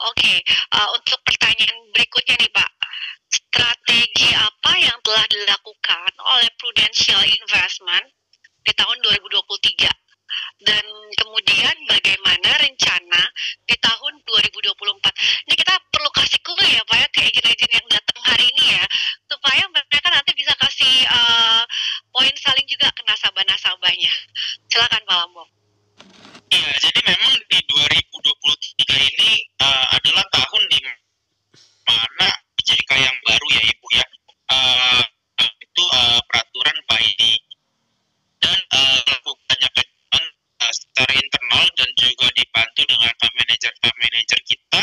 Oke, untuk pertanyaan berikutnya nih Pak, strategi apa yang telah dilakukan oleh Prudential Investment di tahun 2023? Dan kemudian bagaimana rencana di tahun 2024? Ini kita perlu kasih clue ya Pak ya ke agen-agen yang datang hari ini ya, supaya mereka nanti bisa kasih poin saling juga ke nasabah-nasabahnya. Silakan Pak Lambong. Iya, jadi memang di 2023 ini adalah tahun di mana JK yang baru ya Ibu ya. Uh, itu peraturan BID dan lakukannya kajian secara internal dan juga dibantu dengan fund manager kita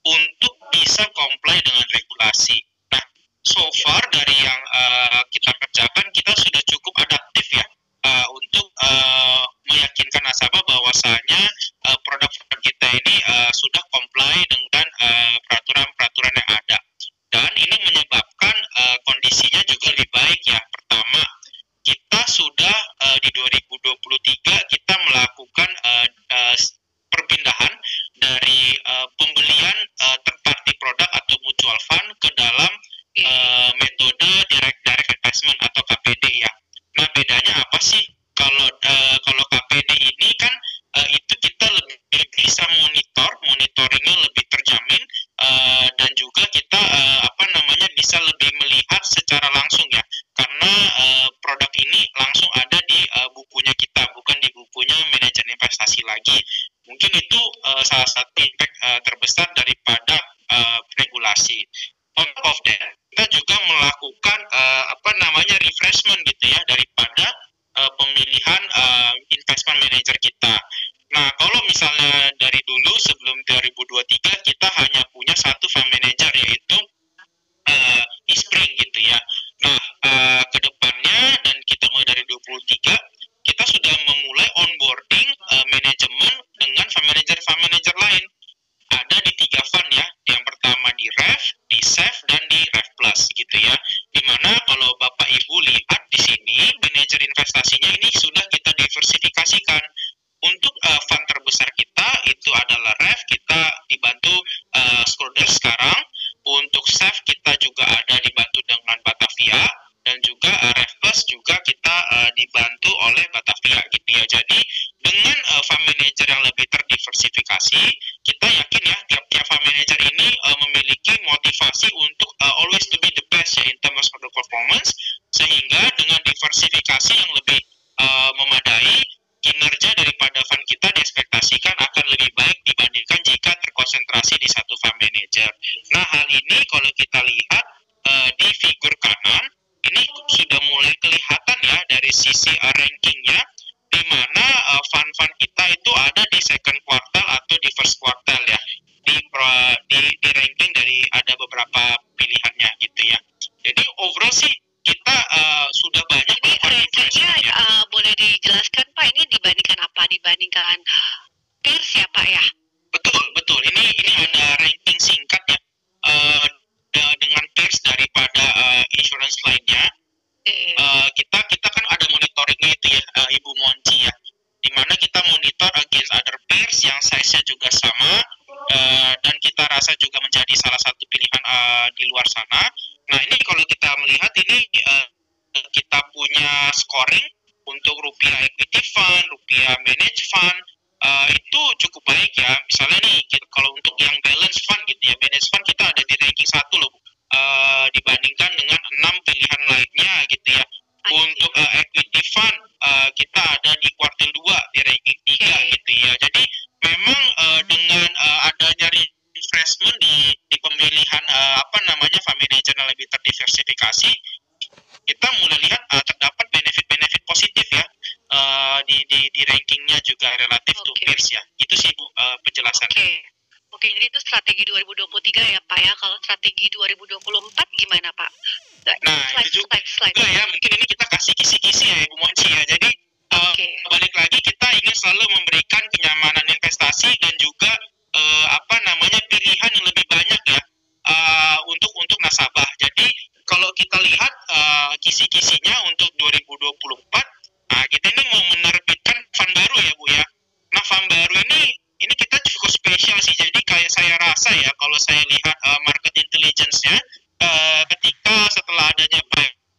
untuk bisa comply dengan regulasi. Nah, so far dari yang kita kerjakan, kita sudah cukup adaptif ya untuk meyakinkan nasabah bahwasanya produk-produk kita ini sudah comply dengan peraturan-peraturan yang ada. Dan ini menyebabkan kondisinya juga lebih baik ya. Pertama, kita sudah di 2023 kita melakukan perpindahan dari pembelian third party produk atau mutual fund ke dalam metode direct investment atau KPD ya. Nah, bedanya apa sih? Kalau KPD ini kan itu kita lebih bisa monitoringnya lebih terjamin dan juga kita bisa lebih melihat secara langsung ya, karena produk ini langsung ada di bukunya kita, bukan di bukunya manajer investasi lagi. Mungkin itu salah satu impact terbesar daripada regulasi. On top of that, kita juga melakukan refreshment gitu ya daripada pemilihan investment manager kita. Nah, kalau misalnya dari dulu sebelum 2023 kita hanya punya satu fund manager yaitu Spring gitu ya. Nah, kedepannya dan kita mulai dari 23 kita sudah memulai onboarding manajemen dengan fund manager lain. Ada di 3 fund ya. Yang pertama di REF, di SEF dan di REF Plus gitu ya. Dimana kalau Bapak Ibu lihat di sini manajer investasinya ini sudah kita diversifikasikan. Untuk fund terbesar kita itu adalah REF, kita dibantu Schroder sekarang. Untuk SEF kita juga ada dibantu dengan Batavia dan juga REF Plus juga kita dibantu oleh Batavia gitu ya. Jadi dengan fund manager yang lebih terdiversifikasi, kita yakin ya tiap-tiap fund manager ini memiliki motivasi untuk always to be the best ya in terms of the performance, sehingga dengan diversifikasi yang lebih memadai, kinerja daripada fund kita diekspektasikan akan lebih baik dibandingkan jika terkonsentrasi di satu fund manager. Nah, hal ini kalau kita lihat di figur kanan, ini sudah mulai kelihatan ya dari sisi rankingnya, di mana fund-fund kita itu ada di second quartile atau di first quartile ya, di ranking dari ada beberapa pilihannya gitu ya. Jadi overall sih kita sudah banyak. Ini rankingnya boleh dijelaskan Pak, ini dibandingkan apa? Dibandingkan peers ya Pak ya? Betul. Ini ada ranking singkat ya dengan peers daripada insurance lainnya. Kita kan ada monitoringnya itu ya, Ibu Monci ya, dimana kita monitor against other peers yang size-nya juga sama dan kita rasa juga menjadi salah satu pilihan di luar sana. Nah, ini kalau kita melihat ini kita punya scoring untuk rupiah equity fund, rupiah managed fund, itu cukup baik ya. Misalnya nih, kalau untuk yang balance fund gitu ya, managed fund kita ada di ranking 1 loh, dibandingkan dengan 6 pilihan lainnya gitu ya. Untuk equity fund kita ada di kuartil 2 di ranking 3 gitu ya. Jadi memang dengan adanya refreshment di pemilihan fund manager yang lebih terdiversifikasi, kita mulai lihat terdapat benefit-benefit positif ya di rankingnya juga relatif to peers ya. Itu sih Bu penjelasannya. Oke, jadi itu strategi 2023 ya Pak ya. Kalau strategi 2024 gimana Pak? Nah, itu juga ya, mungkin ini kita kasih kisi-kisi ya Ibu Monci ya. Jadi balik lagi, kita ingin selalu memberikan kenyamanan investasi dan juga pilihan yang lebih banyak ya untuk nasabah. Jadi kalau kita lihat kisi-kisinya untuk 2024, nah kita ini mau menerbitkan fund baru ya Bu ya. Nah, fund baru ini kita cukup spesial sih. Jadi kayak saya rasa ya kalau saya lihat market intelligence-nya ketika setelah adanya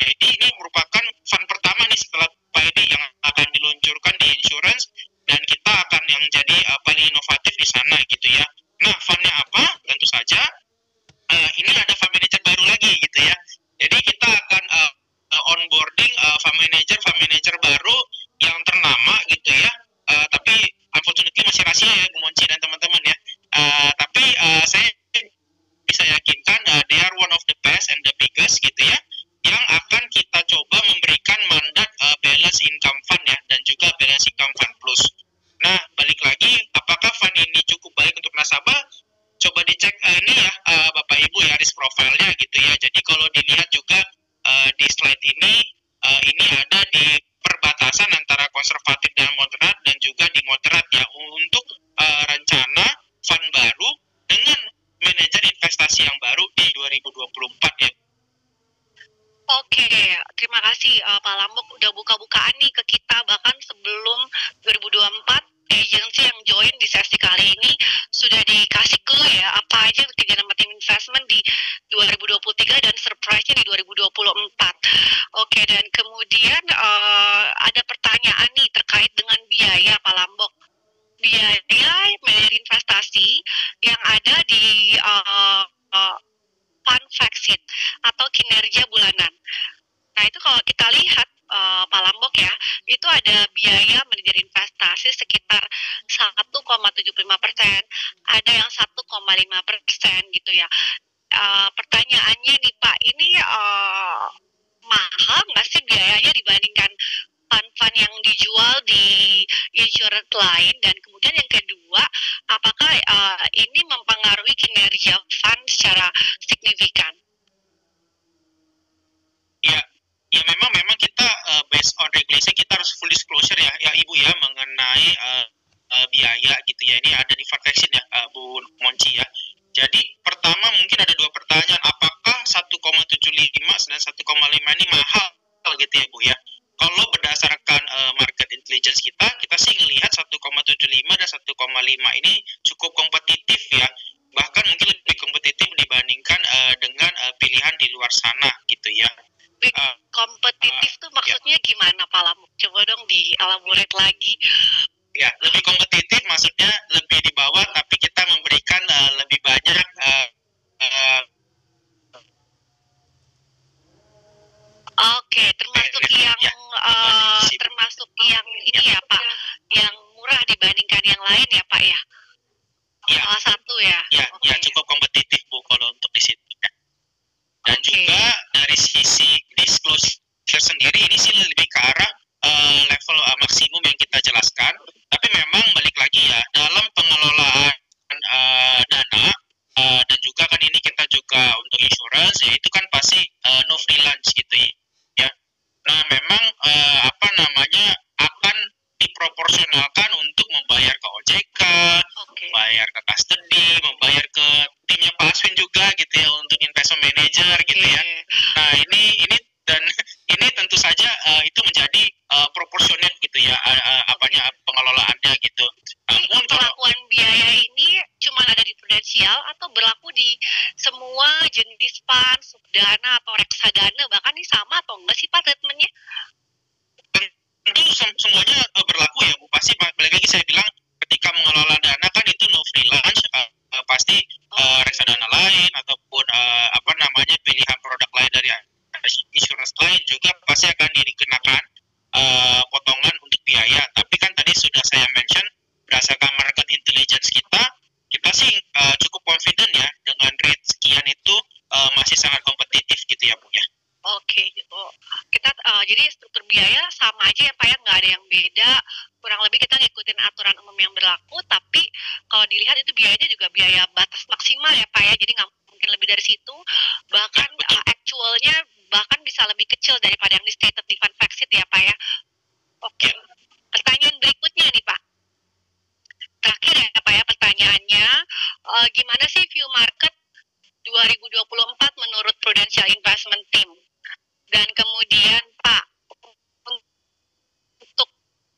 PID ini merupakan fund pertama nih setelah PID yang akan diluncurkan di insurance dan kita akan yang jadi paling inovatif di sana gitu ya. Nah, fund-nya apa? Tentu saja ini ada fund manager baru lagi gitu ya. Jadi kita akan onboarding fund manager baru yang ternama gitu ya. Tapi unfortunately masih rahasia ya Bu Monci dan teman-teman ya. Tapi saya bisa yakinkan they are one of the best and the biggest gitu ya, yang akan kita coba memberikan mandat balance income fund ya, dan juga balance income fund plus. Nah, balik lagi, apakah fund ini cukup baik untuk nasabah? Coba dicek ini ya Bapak Ibu ya, risk profile-nya gitu ya. Jadi kalau dilihat juga di slide ini ada di perbatasan antara konservatif dan moderat, dan juga di moderat ya, untuk rencana fund baru dengan manajer investasi yang baru di 2024 ya. Oke, terima kasih Pak Lambok udah buka-bukaan nih ke kita, bahkan sebelum 2024 agency yang join di sesi kali ini sudah dikasih clue ya apa aja tiga nama tim investment di 2023 dan surprise-nya di 2024. Oke, dan kemudian ada pertanyaan nih terkait dengan biaya Pak Lambok. Biaya manajer investasi yang ada di fund fact atau kinerja bulanan. Nah, itu kalau kita lihat Pak Lambok ya, itu ada biaya manajer investasi sekitar 1,75%, ada yang 1,5% gitu ya. Pertanyaannya nih Pak, ini mahal nggak sih biayanya dibandingkan fund-fund yang dijual di insurance lain? Dan kemudian yang kedua, apakah ini mempengaruhi kinerja fund secara signifikan? Ya memang kita based on regulation kita harus full disclosure ya Ibu ya, mengenai biaya gitu ya. Ini ada di fact-sheet ya Bu Monci ya. Jadi pertama mungkin ada dua pertanyaan, apakah 1,75 dan 1,5 ini mahal gitu ya Bu ya. Kalau berdasarkan market intelligence kita sih ngelihat 1,75 dan 1,5 ini cukup kompetitif ya. Bahkan mungkin lebih kompetitif dibandingkan dengan pilihan di luar sana gitu ya. Kompetitif tuh maksudnya gimana Pak Lamuk? Coba dong dielaborate lagi. Ya, lebih kompetitif maksudnya lebih di bawah, tapi kita memberikan lebih banyak Oke, termasuk yang ini ya Pak, yang murah dibandingkan yang lain ya Pak ya? Salah satu ya? Ya cukup kompetitif Bu kalau untuk di situ ya. Dan juga dari sisi disclosure sendiri ini sih lebih ke arah level maksimum yang kita jelaskan. Tapi memang balik lagi ya, dalam pengelolaan dana dan juga kan ini kita juga untuk insurance ya, itu kan pasti no freelance gitu ya. Nah memang akan diproporsionalkan untuk membayar ke OJK, membayar ke custody, membayar ke timnya Pak Aswin juga gitu ya, untuk investment manager gitu ya. Nah ini dan ini tentu saja itu menjadi proporsional gitu ya pengelolaannya gitu. Namun perlakuan biaya ini cuma ada di prudensial atau berlaku di semua jenis fund, subdana atau reksadana, bahkan ini sama atau enggak sih Pak treatmentnya? Tentu semuanya berlaku ya Bu, pasti balik lagi saya bilang ketika mengelola dana kan itu no freelance, pasti reksadana lain ataupun pilihan produk lain dari insurance lain juga pasti akan dikenakan potongan untuk biaya. Tapi kan tadi sudah saya mention berdasarkan market intelligence kita sih cukup confident ya dengan rate sekian itu masih sangat kompetitif gitu ya Bu ya. Oke, gitu. Kita jadi struktur biaya sama aja ya Pak ya, nggak ada yang beda. Kurang lebih kita ngikutin aturan umum yang berlaku, tapi kalau dilihat itu biayanya juga biaya batas maksimal ya Pak ya, jadi nggak mungkin lebih dari situ. Bahkan actualnya bahkan bisa lebih kecil daripada yang di stated di fund fact sheet ya Pak ya. Oke, pertanyaan berikutnya nih Pak. Terakhir ya Pak ya pertanyaannya, gimana sih view market 2024 menurut Prudential Investment Team? Dan kemudian Pak, untuk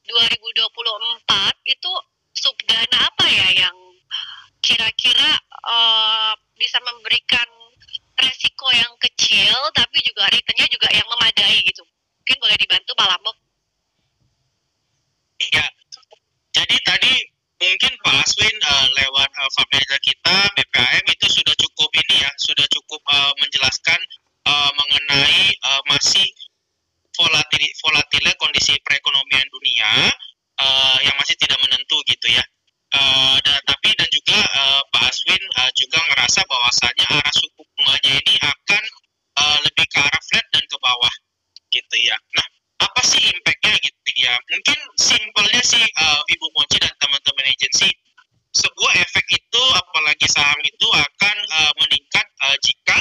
2024 itu subdana apa ya yang kira-kira bisa memberikan resiko yang kecil tapi juga returnnya juga yang memadai gitu. Mungkin boleh dibantu Pak Lambok. Ya, jadi tadi mungkin Pak Aswin lewat familiar kita BPAM itu sudah cukup ini ya, sudah cukup menjelaskan mengenai masih volatilnya kondisi perekonomian dunia yang masih tidak menentu gitu ya. Dan juga Pak Aswin juga ngerasa bahwasanya arah suku bunganya ini akan lebih ke arah flat dan ke bawah gitu ya. Nah, apa sih impact-nya gitu ya? Mungkin simpelnya sih Ibu Moci dan teman-teman agensi, sebuah efek itu apalagi saham itu akan meningkat jika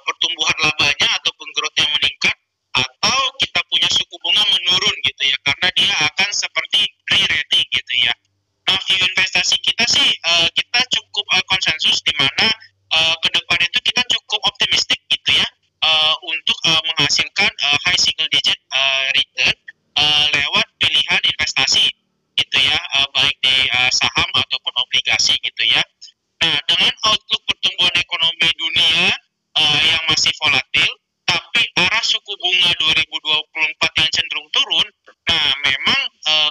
pertumbuhan labanya ataupun growth yang meningkat atau kita punya suku bunga menurun gitu ya, karena dia akan seperti re-rating gitu ya. Nah, view investasi kita sih kita cukup konsensus di mana ke depan itu kita cukup optimistik gitu ya untuk menghasilkan high single digit return lewat pilihan investasi gitu ya, baik di saham ataupun obligasi gitu ya. Nah, dengan outlook pertumbuhan ekonomi dunia yang masih volatil, tapi arah suku bunga 2024 yang cenderung turun, nah memang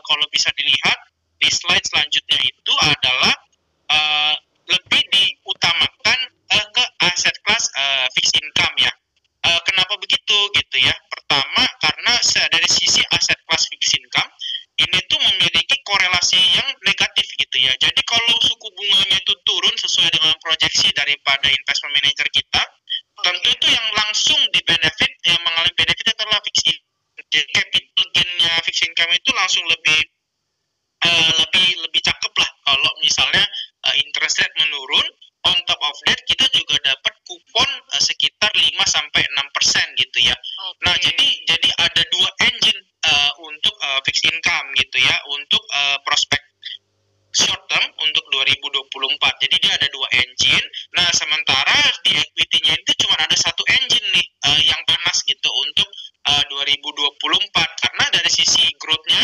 kalau bisa dilihat di slide selanjutnya itu adalah lebih diutamakan ke aset kelas fixed income ya. Kenapa begitu gitu ya? Pertama, karena dari sisi aset kelas fixed income ini tuh memiliki korelasi yang negatif gitu ya. Jadi kalau suku bunganya itu turun sesuai dengan proyeksi daripada investment manager kita, tentu itu yang langsung di benefit, yang mengalami benefit adalah fixed income. Jadi capital gain-nya fixed income itu langsung lebih cakep lah kalau misalnya interest rate menurun. On top of that kita juga dapat kupon sekitar 5-6% gitu ya. Okay. Nah, jadi ada dua engine untuk fixed income gitu ya, untuk prospek short term untuk 2024. Jadi dia ada dua engine. Nah, sementara di equity-nya itu cuma ada satu engine nih yang panas gitu untuk 2024, karena dari sisi growth-nya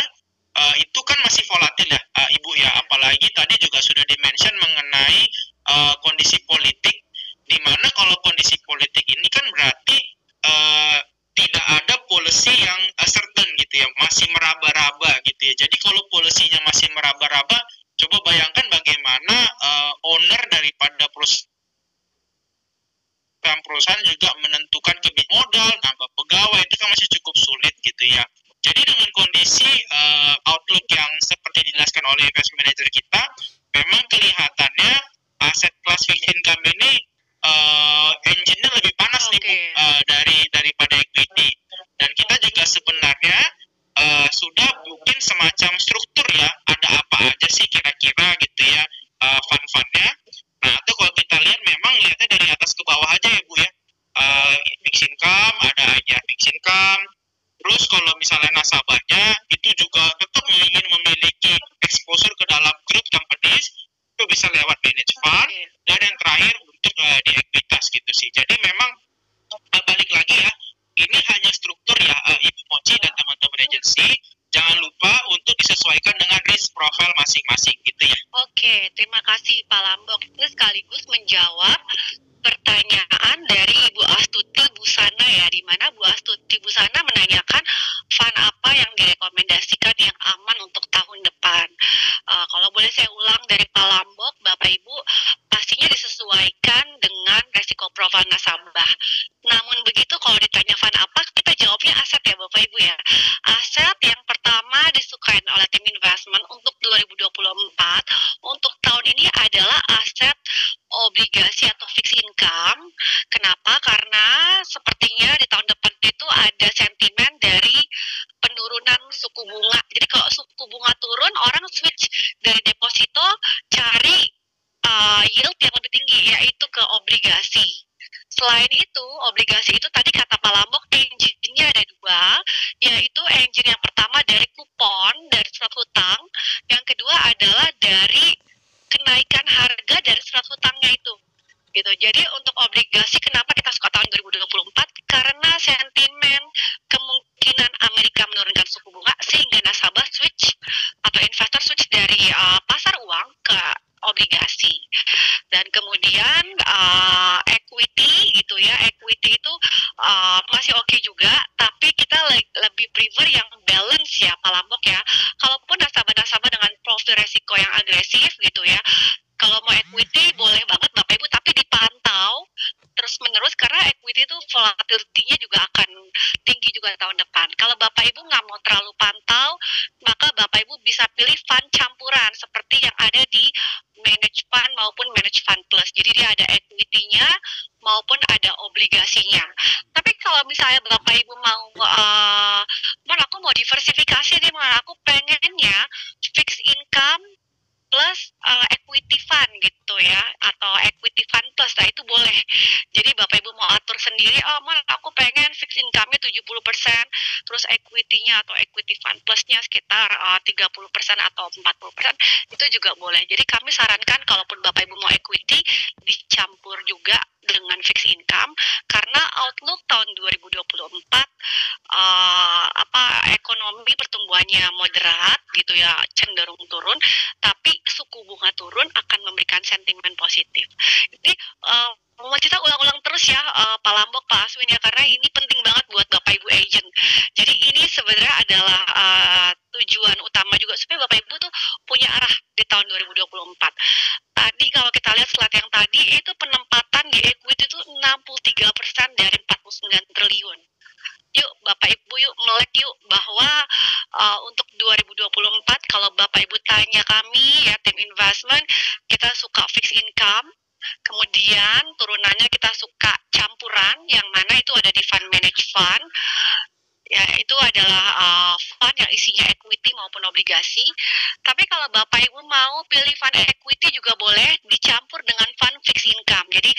itu kan masih volatil ya, Ibu ya. Apalagi tadi juga sudah dimention mengenai kondisi politik, di mana kalau kondisi politik ini kan berarti tidak ada policy yang certain gitu ya, masih meraba-raba gitu ya. Jadi kalau polisinya masih meraba-raba, coba bayangkan bagaimana owner daripada perusahaan juga menentukan kebijakan modal, nambah pegawai, itu kan masih cukup sulit gitu ya. Jadi dengan kondisi outlook yang seperti dijelaskan oleh investment manager kita, memang kelihatannya aset kelas fixed income ini engine-nya lebih panas nih Bu, daripada equity. Dan kita juga sebenarnya sudah bikin semacam struktur ya, ada apa aja sih kira-kira gitu ya fund-fundnya. Nah, itu kalau kita lihat memang lihatnya dari atas ke bawah aja ya Bu ya. Fixed income, ada aja fixed income. Terus kalau misalnya nasabahnya itu juga tetap ingin memiliki exposure ke dalam growth companies, itu bisa lewat managed fund. Dan yang terakhir untuk di ekuitas gitu sih. Jadi memang balik lagi ya, ini hanya struktur ya Ibu Moci dan teman-teman agensi. Jangan lupa untuk disesuaikan dengan risk profile masing-masing gitu ya. Oke, terima kasih Pak Lambok. Ini sekaligus menjawab pertanyaan dari Ibu Astuti Busana ya, di mana Bu Astuti Busana menanyakan fund apa yang direkomendasikan yang aman untuk tahun depan. Kalau boleh saya ulang dari Pak Lambok, Bapak Ibu, pastinya disesuaikan dengan resiko profil nasabah. Namun begitu kalau ditanya fund apa, kita jawabnya aset ya Bapak Ibu ya. Aset yang pertama disukain oleh tim investment untuk 2024 untuk tahun ini adalah aset obligasi atau fixed income. Kenapa? Karena sepertinya di tahun depan itu ada sentimen dari penurunan suku bunga. Jadi kalau suku bunga turun, orang switch dari deposito cari yield yang lebih tinggi, yaitu ke obligasi. Selain itu, obligasi itu tadi kata Pak Lambok, engine-nya ada dua, yaitu engine yang pertama dari kupon, dari surat hutang, yang kedua adalah dari kenaikan harga dari surat hutangnya itu. Gitu. Jadi untuk obligasi kenapa kita suka tahun 2024? Karena sentimen kemungkinan Amerika menurunkan suku bunga sehingga nasabah switch atau investor switch dari pasar uang ke obligasi. kemudian equity gitu ya, equity itu masih oke juga, tapi kita lebih prefer yang balance ya Pak Lambok ya. Kalaupun nasabah-nasabah dengan profil resiko yang agresif gitu ya, kalau mau equity boleh banget Bapak Ibu, tapi dipantau terus menerus karena equity itu volatility-nya juga akan tinggi juga tahun depan. Kalau Bapak Ibu nggak mau terlalu pantau, maka Bapak Ibu bisa pilih fund campuran seperti yang ada di manage fund maupun manage fund plus. Jadi dia ada equity-nya maupun ada obligasinya. Tapi kalau misalnya Bapak Ibu mau, aku mau diversifikasi nih, aku pengennya fixed income plus equity fund gitu ya, atau equity fund plus, nah itu boleh. Jadi Bapak Ibu mau atur sendiri, aku pengen fixed income-nya 70%, terus equity-nya atau equity fund plus-nya sekitar 30% atau 40%, itu juga boleh. Jadi kami sarankan kalaupun Bapak Ibu mau equity, dicampur juga dengan fixed income, karena outlook tahun 2024 ekonomi pertumbuhannya moderat gitu ya, cenderung turun, tapi suku bunga turun akan memberikan sentimen positif. Jadi mau cerita ulang-ulang terus ya Pak Lambok, Pak Aswin ya, karena ini penting banget buat Bapak Ibu agent. Jadi ini sebenarnya adalah tujuan utama juga supaya Bapak Ibu tuh punya arah di tahun 2024. Tadi kalau kita lihat slide yang tadi, itu penempatan di equity itu 63% dari 49 triliun. Yuk Bapak Ibu, yuk melek yuk bahwa untuk 2024 kalau Bapak Ibu tanya kami ya tim investment, kita suka fixed income, kemudian turunannya kita suka campuran, yang mana itu ada di fund manage fund. Ya, itu adalah fund yang isinya equity maupun obligasi. Tapi kalau Bapak Ibu mau pilih fund equity juga boleh dicampur dengan fund fixed income. Jadi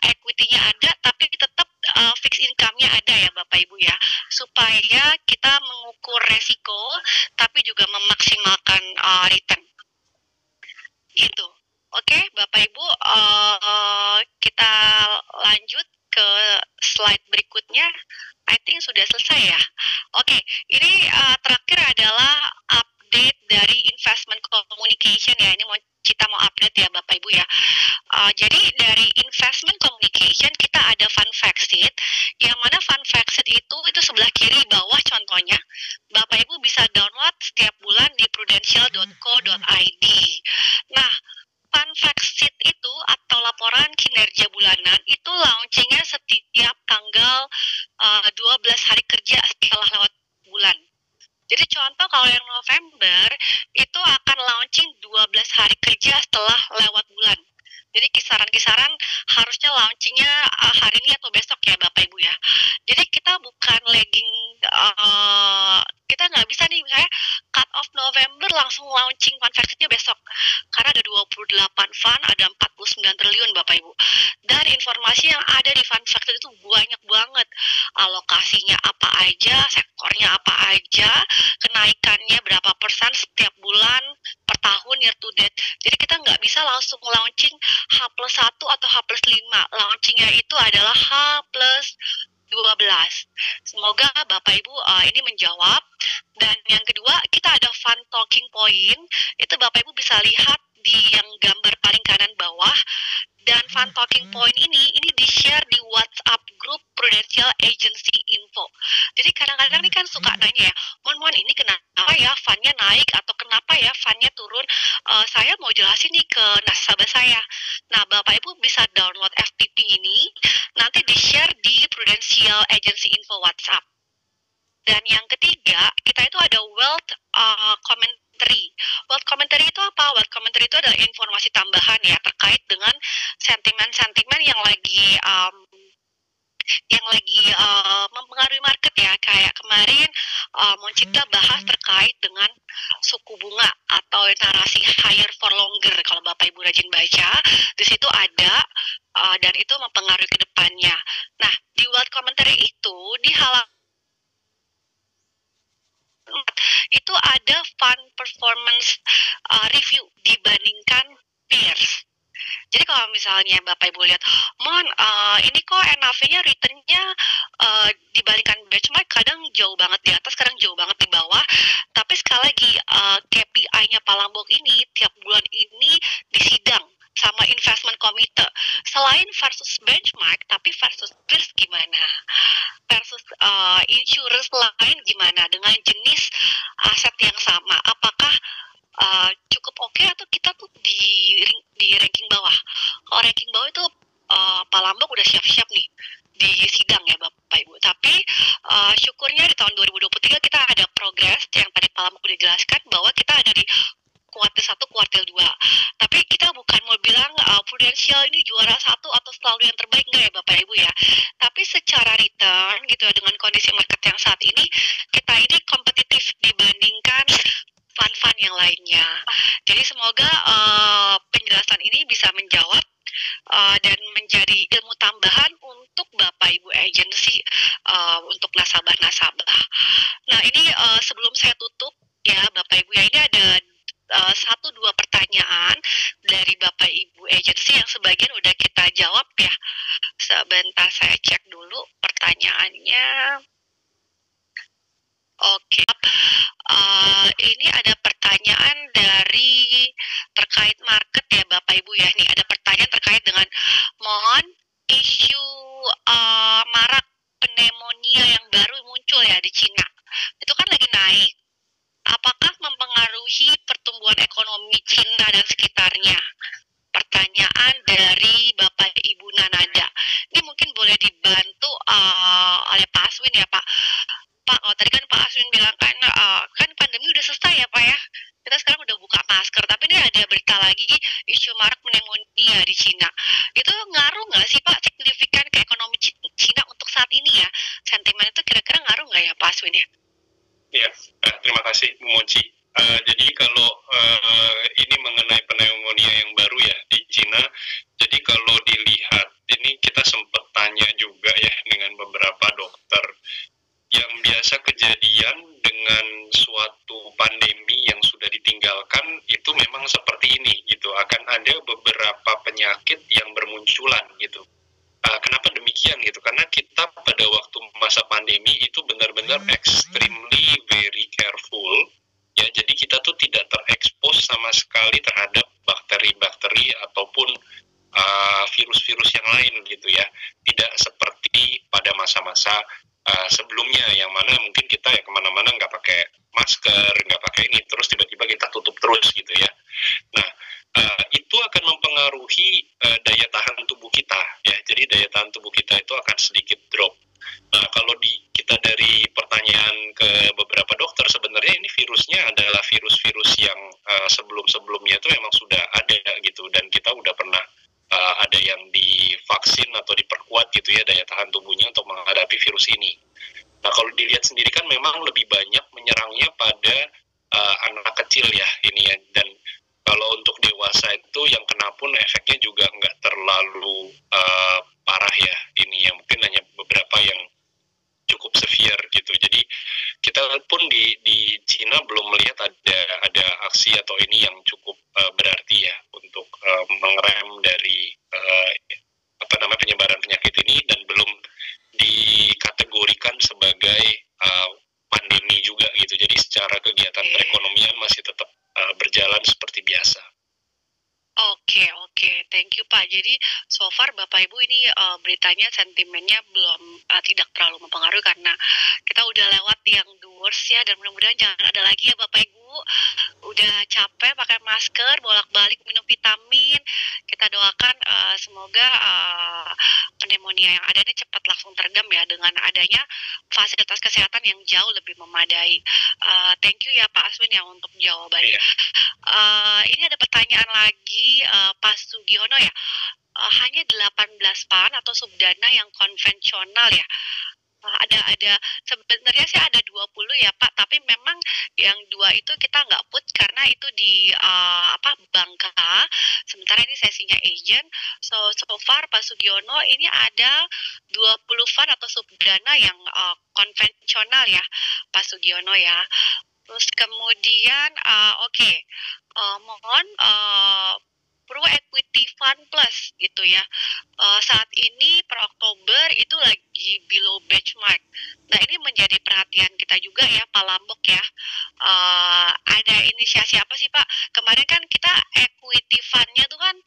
equity-nya ada, tapi tetap fixed income-nya ada ya Bapak Ibu ya. Supaya kita mengukur resiko, tapi juga memaksimalkan return. Gitu. Oke, Bapak Ibu, kita lanjut ke slide berikutnya. I think sudah selesai ya. Oke, ini terakhir adalah update dari investment communication ya. Ini kita mau update ya Bapak Ibu ya. Jadi dari investment communication kita ada fund fact sheet, yang mana fund fact sheet itu sebelah kiri bawah contohnya. Bapak Ibu bisa download setiap bulan di prudential.co.id. Nah, fund fact sheet itu atau laporan kinerja bulanan itu launchingnya setiap tanggal 12 hari kerja setelah lewat bulan. Jadi contoh kalau yang November itu akan launching 12 hari kerja setelah lewat bulan. Jadi kisaran-kisaran harusnya launchingnya hari ini atau besok ya Bapak Ibu ya. Jadi kita bukan lagging, kita nggak bisa nih misalnya cut off November langsung launching fund fact sheet-nya besok. Karena ada 28 fund, ada 49 triliun Bapak Ibu. Dan informasi yang ada di fund fact sheet itu banyak banget. Alokasinya apa aja, sektornya apa aja, kenaikannya berapa persen setiap bulan, per tahun, year to date. Jadi kita nggak bisa langsung launching H+1 atau H+5. Launchingnya itu adalah H+12. Semoga Bapak Ibu ini menjawab. Dan yang kedua, kita ada fund talking point. Itu Bapak Ibu bisa lihat di yang gambar paling kanan bawah. Dan fund talking point ini di-share di WhatsApp grup Prudential Agency Info. Jadi kadang-kadang ini kan suka nanya ya, Mon ini kenapa ya fundnya naik atau kenapa ya fundnya turun? Saya mau jelasin nih ke nasabah saya. Nah, Bapak Ibu bisa download FTP ini, nanti di-share di Prudential Agency Info WhatsApp. Dan yang ketiga, kita itu ada wealth commentary. Wealth commentary itu apa? Wealth commentary itu adalah informasi tambahan ya terkait dengan sentimen-sentimen yang lagi mempengaruhi market ya. Kayak kemarin Moncita bahas terkait dengan suku bunga atau narasi higher for longer. Kalau Bapak Ibu rajin baca, di situ ada dan itu mempengaruhi ke depannya. Nah, di wealth commentary itu di halaman itu ada fund performance review dibandingkan peers. Jadi kalau misalnya Bapak Ibu lihat, ini kok NAV-nya return-nya dibandingkan benchmark kadang jauh banget di atas, kadang jauh banget di bawah. Tapi sekali lagi KPI-nya Pak Lambok ini tiap bulan ini disidang sama investment committee. Selain versus benchmark, tapi versus peers gimana? Versus insurance lain gimana dengan jenis aset yang sama? Apakah cukup oke atau kita tuh di ranking bawah? Kalau ranking bawah itu Pak Lambok udah siap-siap nih di sidang ya Bapak Ibu. Tapi syukurnya di tahun 2023 kita ada progres yang tadi Pak Lambok udah jelaskan bahwa kita ada di kuartil 1, kuartil 2. Tapi kita bukan mau bilang Prudential ini juara 1 atau selalu yang terbaik, enggak ya Bapak Ibu ya. Tapi secara return gitu dengan kondisi market yang saat ini, kita ini kompetitif dibandingkan fund-fund yang lainnya. Jadi semoga penjelasan ini bisa menjawab dan menjadi ilmu tambahan untuk Bapak Ibu agensi untuk nasabah-nasabah. Nah ini sebelum saya tutup ya Bapak Ibu ya, ini ada 1-2 pertanyaan dari Bapak Ibu agensi yang sebagian udah kita jawab ya. Sebentar saya cek dulu pertanyaannya. Oke, ini ada pertanyaan dari terkait market ya Bapak Ibu ya. Nih ada pertanyaan terkait dengan mohon isu marak pneumonia yang baru muncul ya di Cina. Itu kan lagi naik. Apakah mempengaruhi pertumbuhan ekonomi Cina dan sekitarnya? Pertanyaan dari Bapak Ibu Nanada. Ini mungkin boleh dibantu oleh Pak Aswin ya Pak. Pak, kalau tadi kan Pak Aswin bilang kan pandemi udah selesai ya Pak ya. Kita sekarang udah buka masker, tapi ini ada berita lagi isu marak pneumonia di Cina. Itu ngaruh nggak sih Pak signifikan ke ekonomi Cina untuk saat ini ya? Sentimen itu kira-kira ngaruh nggak ya Pak Aswin ya? Ya, terima kasih Bu Moci. Jadi kalau ini mengenai pneumonia yang baru ya di Cina, jadi kalau dilihat ini kita sempat tanya juga ya dengan beberapa dokter yang biasa kejadian dengan suatu pandemi yang sudah ditinggalkan itu memang seperti ini gitu, akan ada beberapa penyakit yang bermunculan gitu. Kenapa demikian gitu? Karena kita pada waktu masa pandemi itu benar-benar extremely very careful ya, jadi kita tuh tidak terekspos sama sekali terhadap bakteri-bakteri ataupun virus-virus yang lain gitu ya, tidak seperti pada masa-masa sebelumnya yang mana mungkin kita ya kemana-mana nggak pakai masker, nggak pakai ini, terus tiba-tiba kita tutup terus gitu ya. Nah, itu akan mempengaruhi daya tahan tubuh kita ya. Jadi daya tahan tubuh kita itu akan sedikit drop. Nah, kalau kita dari pertanyaan ke beberapa dokter, sebenarnya ini virusnya adalah virus-virus yang sebelum-sebelumnya itu memang sudah ada gitu, dan kita udah pernah ada yang divaksin atau diperkuat gitu ya daya tahan tubuhnya untuk menghadapi virus ini. Nah, kalau dilihat sendiri kan memang lebih banyak menyerangnya pada anak kecil ya ini ya, dan kalau untuk dewasa itu yang kena pun efeknya juga nggak terlalu parah ya ini ya, mungkin hanya beberapa yang cukup severe gitu. Jadi kita pun di Cina belum melihat ada aksi atau ini yang cukup berarti ya untuk mengerem dari penyebaran penyakit ini, dan belum dikategorikan sebagai pandemi juga gitu. Jadi secara kegiatan perekonomian masih tetap berjalan seperti biasa. Oke, thank you Pak. Jadi so far Bapak Ibu ini beritanya sentimennya belum tidak terlalu mempengaruhi karena kita udah lewat yang the worst ya, dan mudah-mudahan jangan ada lagi ya Bapak Ibu. Udah capek pakai masker, bolak-balik minum vitamin. Kita doakan semoga pneumonia yang ada ini cepat langsung teredam ya dengan adanya fasilitas kesehatan yang jauh lebih memadai. Thank you ya Pak Aswin ya untuk jawabannya. Ini ada pertanyaan lagi Pak Sugiono ya, hanya 18 PAN atau subdana yang konvensional ya. Ada sebenarnya sih ada 20 ya Pak, tapi memang yang 2 itu kita nggak put karena itu di Bangka, sementara ini sesinya agent. So far Pak Sugiono ini ada 20 fund atau subdana yang konvensional ya Pak Sugiono ya. Terus kemudian mohon Pro Equity Fund Plus gitu ya. Saat ini per Oktober itu lagi below benchmark. Nah ini menjadi perhatian kita juga ya Pak Lambok ya. Ada inisiasi apa sih Pak? Kemarin kan kita equity fund-nya tuh kan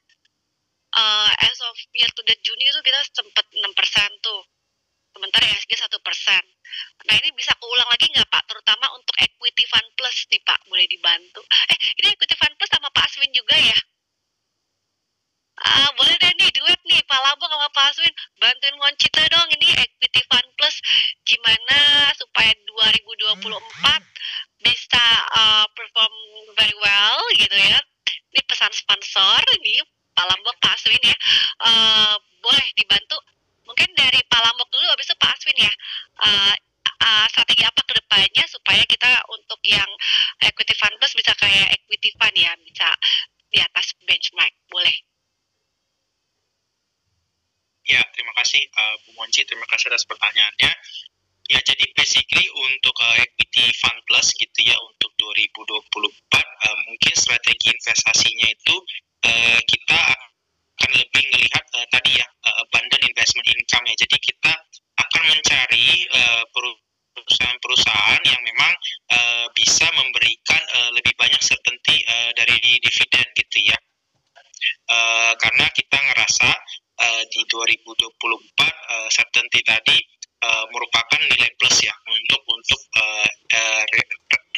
as of year to date Juni itu kita sempat 6% tuh. Sementara ESG 1%. Nah ini bisa keulang lagi nggak Pak? Terutama untuk equity fund plus nih Pak, boleh dibantu. Ini equity fund plus sama Pak Aswin juga ya? Boleh deh nih duet nih Pak Lambok sama Pak Aswin, bantuin Moncita dong ini equity fund plus gimana supaya 2024 bisa perform very well gitu ya. Ini pesan sponsor nih Pak Lambok, Pak Aswin ya. Boleh dibantu mungkin dari Pak Lambok dulu, habis itu Pak Aswin ya. Strategi apa ke depannya supaya kita untuk yang equity fund plus bisa kayak equity fund ya, bisa di atas benchmark, boleh? Ya, terima kasih Bu Monci, terima kasih atas pertanyaannya. Ya, jadi basically untuk equity fund plus gitu ya untuk 2024 mungkin strategi investasinya itu kita akan lebih melihat tadi ya abundant investment income ya. Jadi kita akan mencari perusahaan-perusahaan yang memang bisa memberikan lebih banyak certainty dari dividen gitu ya. Karena kita ngerasa di 2024 certainty tadi merupakan nilai plus ya untuk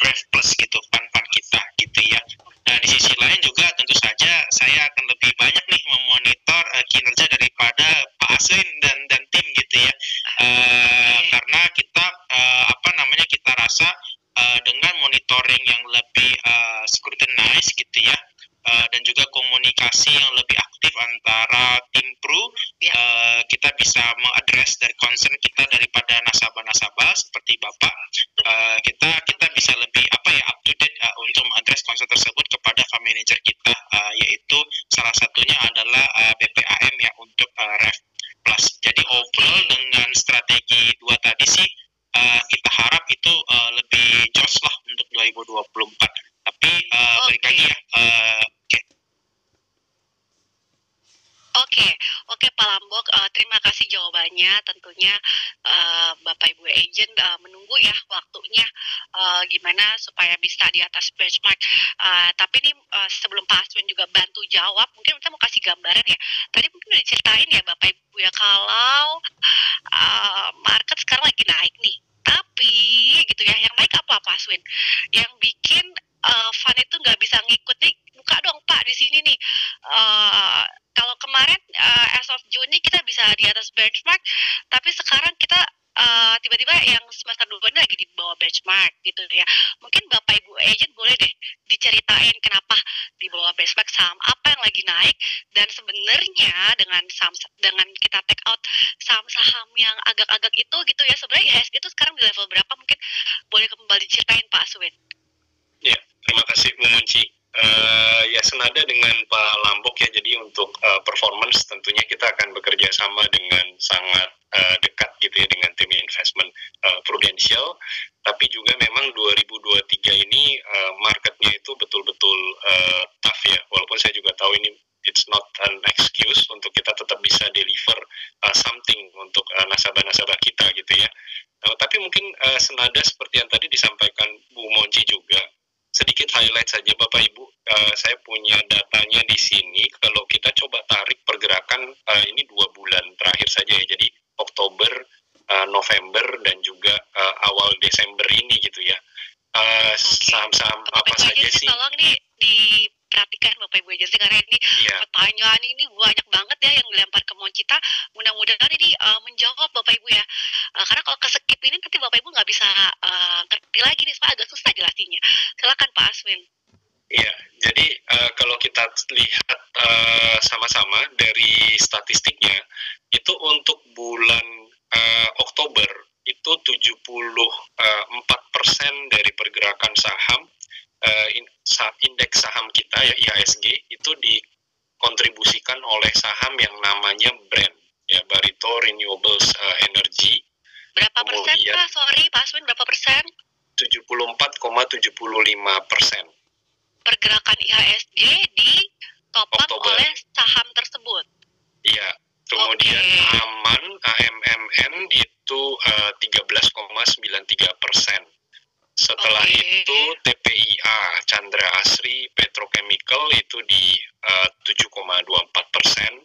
ref plus gitu fund kita gitu ya. Nah di sisi lain juga tentu saja saya akan lebih banyak nih memonitor kinerja daripada Pak Aswin dan tim gitu ya. Karena kita kita rasa dengan monitoring yang lebih scrutinized gitu ya. Dan juga komunikasi yang lebih aktif antara tim pro, kita bisa mengadres dari concern kita daripada nasabah-nasabah seperti Bapak, kita bisa lebih up to date untuk mengadres concern tersebut kepada fund manager kita, yaitu salah satunya adalah BPAM ya untuk ref plus. Jadi overall dengan strategi dua tadi sih kita harap itu lebih jos lah untuk 2024. Tapi balik lagi ya. Oke Pak Lambok, terima kasih jawabannya. Tentunya Bapak Ibu agent menunggu ya waktunya gimana supaya bisa di atas benchmark. Tapi ini sebelum Pak Aswin juga bantu jawab, mungkin kita mau kasih gambaran ya. Tadi mungkin udah diceritain ya Bapak Ibu ya, kalau market sekarang lagi naik nih. Tapi gitu ya, yang naik apa Pak Aswin? Yang bikin fund itu nggak bisa ngikut nih, buka dong Pak di sini nih. Kalau kemarin as of Juni kita bisa di atas benchmark, tapi sekarang kita tiba-tiba yang semester 2 ini lagi di bawah benchmark gitu ya. Mungkin Bapak Ibu agent boleh deh diceritain kenapa di bawah benchmark, saham apa yang lagi naik, dan sebenarnya dengan kita take out saham-saham yang agak-agak itu gitu ya, sebenarnya IHSG itu sekarang di level berapa, mungkin boleh kembali diceritain Pak Aswin. Ya, terima kasih Bu Munci. Ya senada dengan Pak Lambok ya, jadi untuk performance tentunya kita akan bekerja sama dengan sangat dekat gitu ya dengan tim investment Prudential, tapi juga memang 2023 ini marketnya itu betul-betul tough ya, walaupun saya juga tahu ini it's not an excuse untuk kita tetap bisa deliver something untuk nasabah-nasabah kita gitu ya. Tapi mungkin senada seperti yang tadi disampaikan Bu Monci juga, sedikit highlight saja Bapak Ibu, saya punya datanya di sini. Kalau kita coba tarik pergerakan ini 2 bulan terakhir saja ya, jadi Oktober, November dan juga awal Desember ini gitu ya. Saham-saham apa saja sih? Tolong nih diperhatikan Bapak Ibu agensi, karena ini pertanyaan ini banyak banget ya yang dilempar ke Moncita. Mudah-mudahan ini menjawab Bapak Ibu ya. Karena kalau ke-skip ini nanti Bapak Ibu nggak bisa ngerti lagi nih, soalnya agak susah jelasinnya. Silakan Pak Aswin. Iya, jadi kalau kita lihat sama-sama dari statistiknya, itu untuk bulan Oktober itu 74% dari pergerakan saham, indeks saham kita ya IHSG itu dikontribusikan oleh saham yang namanya Brent ya, Barito Renewables Energy. Berapa persen Pak? Sorry Pak Aswin, berapa persen? 74,75%. Pergerakan IHSG di topang oleh saham tersebut. Iya. Kemudian Aman AMMN itu 13,93%. Setelah itu TPIA Chandra Asri Petrochemical itu di 7,24%.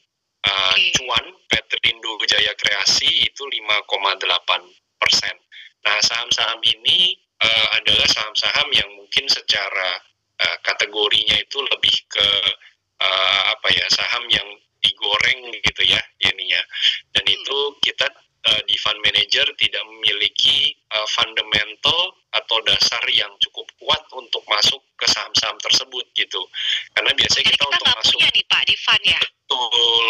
Cuan Petrindo Jaya Kreasi itu 5,8%. Nah, saham-saham ini adalah saham-saham yang mungkin secara kategorinya itu lebih ke saham yang digoreng gitu ya ininya. Dan itu kita di fund manager tidak memiliki fundamental atau dasar yang cukup kuat untuk masuk ke saham-saham tersebut gitu. Karena biasanya kita untuk masuk punya nih Pak di fund ya. Betul,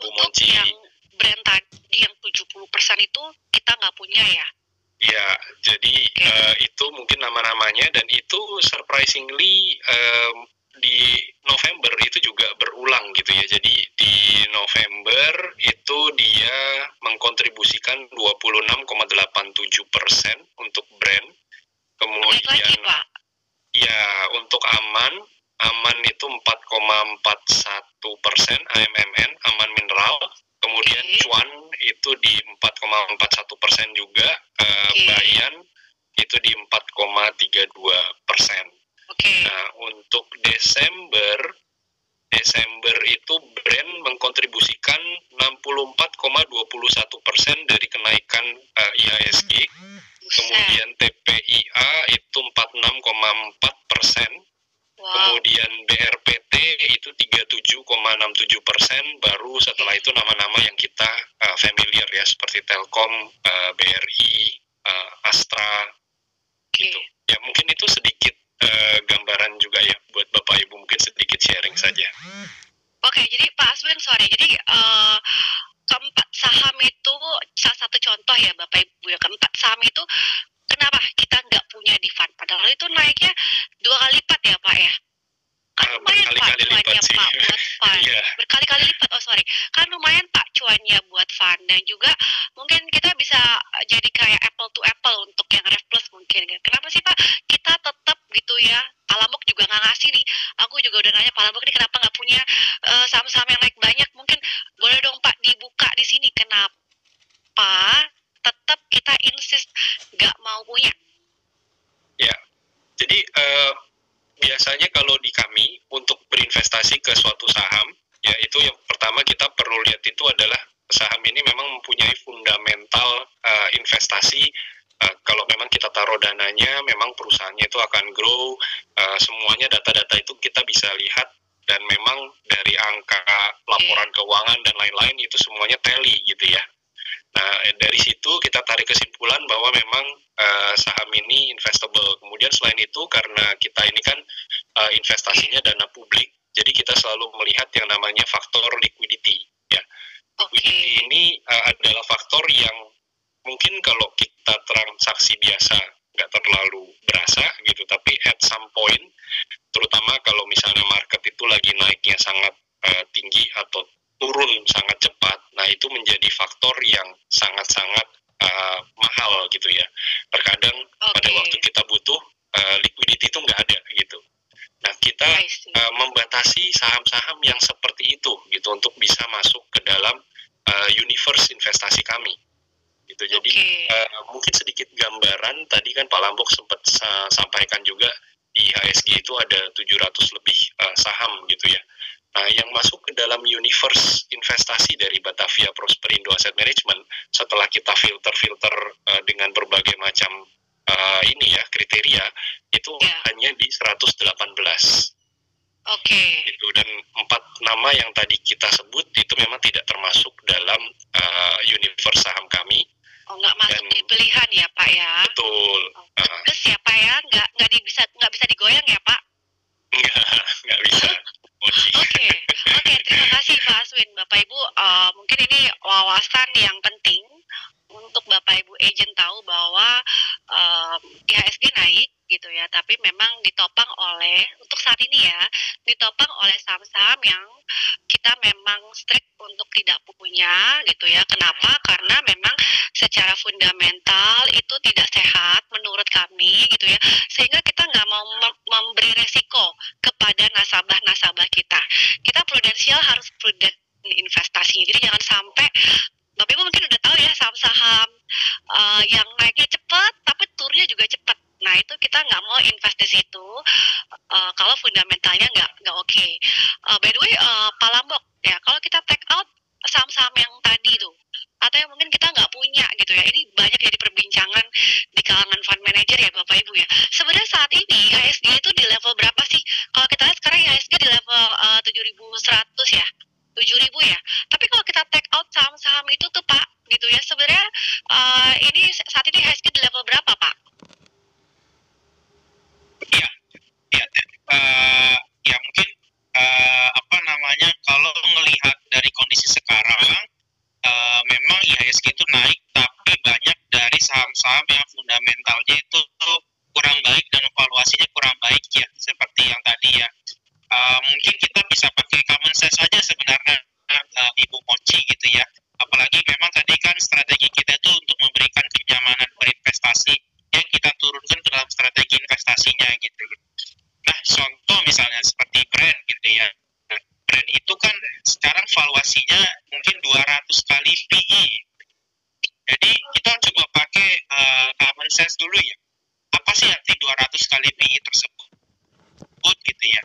Bu Monci. Yang brand tadi yang 70% itu kita nggak punya ya. Ya, jadi itu mungkin nama-namanya, dan itu surprisingly di November itu juga berulang gitu ya. Jadi di November itu dia mengkontribusikan 26,87% untuk brand. Kemudian lagi, Pak. Ya, untuk aman itu 4,41%, AMMN, Aman Mineral. Kemudian Cuan itu di 4,41% juga, Bayan itu di 4,32%. Nah, untuk Desember itu brand mengkontribusikan 64,21% dari kenaikan IHSG. Kemudian TPIA itu 46,4%. Kemudian BRPT itu 37,67%. Baru setelah itu nama-nama yang kita familiar ya, seperti Telkom, BRI, Astra gitu. Ya, mungkin itu sedikit gambaran juga ya buat Bapak Ibu, mungkin sedikit sharing saja. Oke, jadi Pak Aswin, sorry, jadi keempat saham itu salah satu contoh ya Bapak Ibu ya, keempat saham itu kenapa kita nggak punya di fund, padahal itu naiknya 2 kali lipat ya Pak ya? Kan lumayan Pak cuannya Pak buat fund. Berkali-kali lipat, kan lumayan Pak cuannya buat fund, dan juga mungkin kita bisa jadi kayak apple to apple untuk yang Ref Plus mungkin. Kenapa sih Pak kita tetap gitu ya, Palambok juga nggak ngasih nih, aku juga udah nanya Palambok nih kenapa nggak punya saham-saham yang naik banyak, mungkin boleh dong Pak dibuka di sini kenapa tetap kita insist nggak mau punya. Ya, jadi biasanya kalau di kami untuk berinvestasi ke suatu saham, ya itu yang pertama kita perlu lihat itu adalah saham ini memang mempunyai fundamental investasi. Kalau memang kita taruh dananya, memang perusahaannya itu akan grow, semuanya data-data itu kita bisa lihat, dan memang dari angka laporan keuangan dan lain-lain itu semuanya tally gitu ya. Nah, dari situ kita tarik kesimpulan bahwa memang saham ini investable. Kemudian selain itu, karena kita ini kan investasinya dana publik, jadi kita selalu melihat yang namanya faktor liquidity. Ya, liquidity ini adalah faktor yang mungkin kalau kita transaksi biasa nggak terlalu berasa gitu, tapi at some point, terutama kalau misalnya market itu lagi naiknya sangat tinggi atau turun sangat cepat, nah itu menjadi faktor yang sangat-sangat mahal gitu ya. Terkadang pada waktu kita butuh liquidity itu nggak ada gitu. Nah, kita membatasi saham-saham yang seperti itu gitu untuk bisa masuk ke dalam universe investasi kami. Gitu. Jadi mungkin sedikit gambaran, tadi kan Pak Lambok sempat sampaikan juga di HSG itu ada 700 lebih saham gitu ya. Nah, yang masuk ke dalam universe investasi dari Batavia Prosperindo Asset Management, setelah kita filter dengan berbagai macam kriteria, itu hanya di 118. Itu, dan 4 nama yang tadi kita sebut itu memang tidak termasuk dalam universe saham kami. Nggak masuk di pilihan ya Pak ya? Betul. Terus ya Pak ya, nggak bisa digoyang ya Pak? Nggak bisa. Oke, terima kasih Pak Aswin. Bapak Ibu, mungkin ini wawasan yang penting untuk Bapak Ibu agent tahu bahwa IHSG naik gitu ya, tapi memang ditopang oleh, untuk saat ini ya, ditopang oleh saham-saham yang kita memang strict untuk tidak punya gitu ya. Kenapa? Karena memang secara fundamental itu tidak sehat menurut kami gitu ya, sehingga kita nggak mau memberi resiko kepada nasabah-nasabah kita. Kita prudensial, harus prudent investasinya. Jadi jangan sampai, Bapak Ibu mungkin udah tahu ya saham-saham yang naiknya cepat tapi turunnya juga cepat. Nah, itu kita nggak mau invest di situ kalau fundamentalnya nggak oke. By the way, Pak Lambok ya, kalau kita take out yang tadi tuh, atau yang mungkin kita nggak punya gitu ya. Ini banyak jadi perbincangan di kalangan fund manager ya Bapak Ibu ya. Sebenarnya saat ini IHSG itu di level berapa sih? Kalau kita lihat sekarang IHSG di level 7.100 ya, 7.000 ya. Tapi kalau kita take out saham-saham itu tuh Pak, gitu ya, sebenarnya ini saat ini IHSG di level berapa Pak? Ya, ya, ya mungkin apa namanya, kalau melihat dari kondisi sekarang, memang IHSG itu naik, tapi banyak dari saham-saham yang fundamentalnya itu kurang baik dan valuasinya kurang baik ya, seperti yang tadi ya. Mungkin kita bisa pakai common sense saja sebenarnya, Ibu Mochi gitu ya. Apalagi memang tadi kan strategi kita itu untuk memberikan kenyamanan berinvestasi yang kita turunkan ke dalam strategi investasinya gitu. Nah, contoh misalnya seperti brand gitu ya. Brand itu kan sekarang valuasinya mungkin 200 kali PE. Jadi kita coba pakai common sense dulu ya. Apa sih arti 200 kali PE tersebut gitu ya.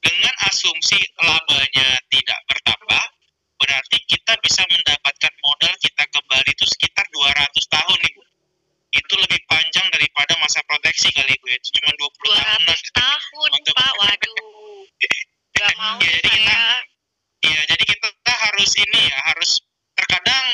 Dengan asumsi labanya tidak bertambah, berarti kita bisa mendapatkan modal kita kembali itu sekitar 200 tahun Ibu. Itu lebih panjang daripada masa proteksi kali Ibu ya. Itu cuma 20 tahun. 200 tahun untuk... Pak, waduh. Gak mau ya, jadi saya. kita harus ini ya, harus terkadang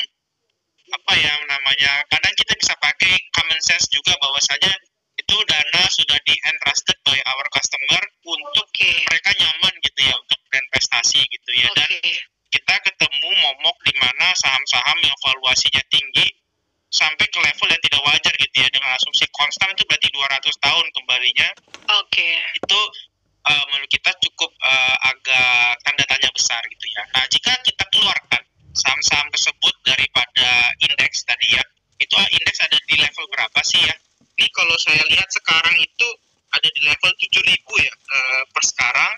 apa ya namanya, kadang kita bisa pakai common sense juga bahwasanya itu dana sudah di-entrusted by our customer untuk mereka nyaman gitu ya untuk berinvestasi gitu ya. Dan kita ketemu momok di mana saham-saham yang valuasinya tinggi sampai ke level yang tidak wajar gitu ya, dengan asumsi konstan itu berarti 200 tahun kembalinya. Itu menurut kita cukup agak tanda tanya besar gitu ya. Nah, jika kita keluarkan saham-saham tersebut daripada indeks tadi ya, itu indeks ada di level berapa sih ya? Ini kalau saya lihat sekarang itu ada di level 7.000 ya per sekarang.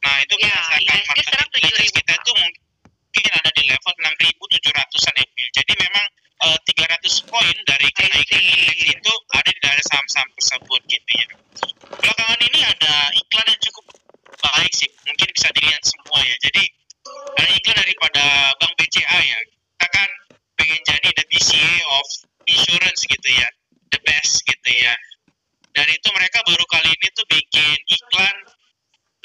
Nah, itu berdasarkan market intelligence kita itu mungkin ada di level 6.700-an ya. Jadi memang 300 poin dari kenaikan indeks itu ada di dalam saham-saham tersebut gitu ya. Belakangan ini ada iklan yang cukup baik sih, mungkin bisa dilihat semua ya. Jadi ada iklan daripada Bank BCA ya. Kita kan pengen jadi the BCA of insurance gitu ya, the best gitu ya. Dan itu mereka baru kali ini tuh bikin iklan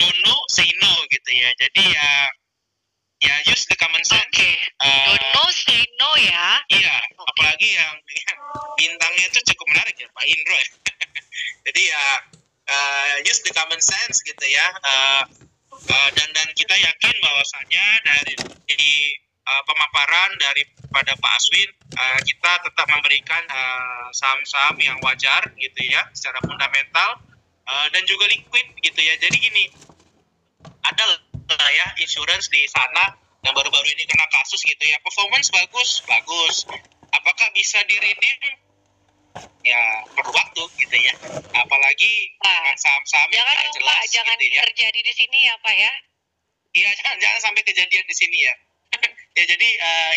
don't know say no gitu ya. Jadi ya use the common sense. Don't know say no ya. Iya, apalagi yang bintangnya itu cukup menarik ya, Pak Indro ya. Jadi ya use the common sense gitu ya. Dan kita yakin bahwasanya dari pemaparan daripada Pak Aswin, kita tetap memberikan saham-saham yang wajar gitu ya, secara fundamental dan juga liquid gitu ya. Jadi gini, ada ya insurance di sana yang baru-baru ini kena kasus gitu ya, performance bagus. Apakah bisa di-redeem? Ya perlu waktu gitu ya. Apalagi saham-saham yang tidak jelas jangan gitu ya. Terjadi di sini ya Pak ya. Iya, jangan sampai kejadian di sini ya. Ya jadi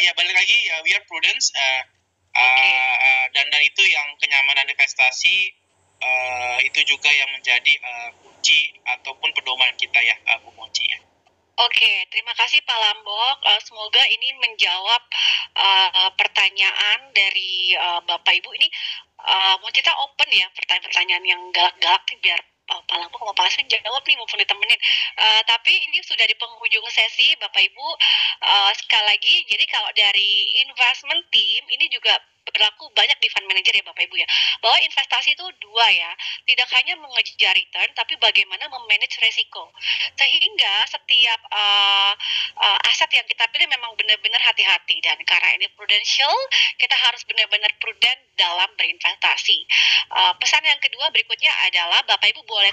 ya balik lagi ya, we are prudence dan itu yang kenyamanan investasi itu juga yang menjadi kunci ataupun pedoman kita ya, Bu Mochi ya. Terima kasih Pak Lambok. Semoga ini menjawab pertanyaan dari Bapak Ibu. Ini mau kita open ya pertanyaan-pertanyaan yang galak-galak nih, biar Pak Lambok sama Pak Aswin jawab nih, mumpung ditemenin. Tapi ini sudah di penghujung sesi Bapak Ibu. Sekali lagi, jadi kalau dari investment team ini juga berlaku banyak di fund manager ya Bapak Ibu ya, bahwa investasi itu dua ya, tidak hanya mengejar return tapi bagaimana memanage resiko, sehingga setiap aset yang kita pilih memang benar-benar hati-hati, dan karena ini prudential kita harus benar-benar prudent dalam berinvestasi. Pesan yang kedua berikutnya adalah Bapak Ibu boleh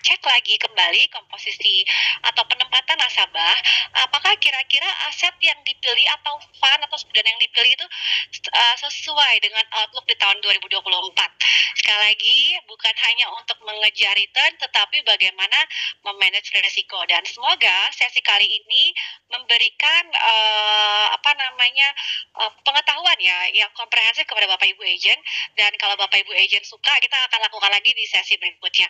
cek lagi kembali komposisi atau penempatan nasabah, apakah kira-kira aset yang dipilih atau fund atau dana yang dipilih itu sesuai dengan outlook di tahun 2024. Sekali lagi, bukan hanya untuk mengejar return, tetapi bagaimana memanage risiko. Dan semoga sesi kali ini memberikan pengetahuan ya yang komprehensif kepada Bapak Ibu agent. Dan kalau Bapak Ibu agent suka, kita akan lakukan lagi di sesi berikutnya.